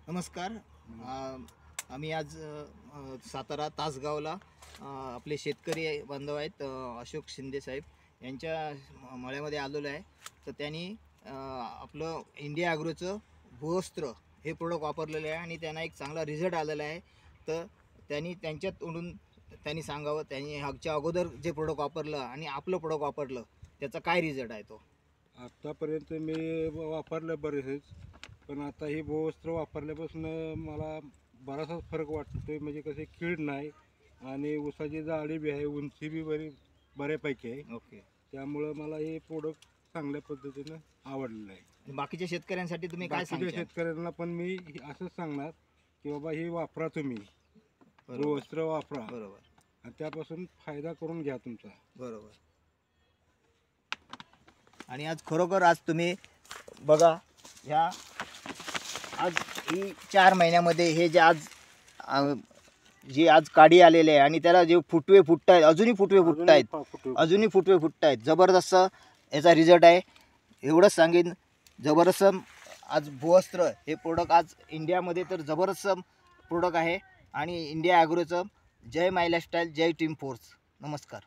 नमस्कार. आम्ही आज सातारा तासगावला आपले शेतकरी बांधव आहेत अशोक शिंदे साहेब यांच्या मळ्यामध्ये आलेलो आहे. तर त्यांनी आपलं इंडिया ॲग्रोचं भूवस्त्र हे प्रोडक्ट वापरलेलं आहे आणि त्यांना एक चांगला रिझल्ट आलेला आहे. तर त्यांनी त्यांच्या तोंडून त्यांनी सांगावं, त्यांनी ह्याच्या अगोदर जे प्रोडक्ट वापरलं आणि आपलं प्रोडक्ट वापरलं त्याचा काय रिझल्ट आहे तो. आत्तापर्यंत मी वापरलं बरेच, पण आता हे भूवस्त्र वापरल्यापासून मला बराचसा फरक वाटतो. म्हणजे कसे कीड नाही आणि ऊसाची जाडी बी आहे, उंची बी बऱ्यापैकी आहे. ओके. त्यामुळं मला हे प्रोडक्ट चांगल्या पद्धतीनं आवडलेलं आहे. बाकीच्या शेतकऱ्यांसाठी तुम्ही काय बाकीच्या सांगता? शेतकऱ्यांना पण मी असंच सांगणार की बाबा हे वापरा, तुम्ही भूवस्त्र वापरा. बरोबर आणि त्यापासून फायदा करून घ्या तुमचा. बरोबर. आणि आज खरोखर आज तुम्ही बघा, ह्या आज ही 4 महिन्यामध्ये हे जे आज काडी आलेले आहे आणि त्याला जे फुटवे फुटत आहेत, अजूनही फुटवे फुटत आहेत. जबरदस्त याचा रिझल्ट आहे. एवढंच सांगेन, जबरदस्त आज भूवस्त्र हे प्रोडक्ट आज इंडियामध्ये तर जबरदस्त प्रोडक्ट आहे. आणि इंडिया ॲग्रोचं जय माय लाईफस्टाईल, जय टीम फोर्स. नमस्कार.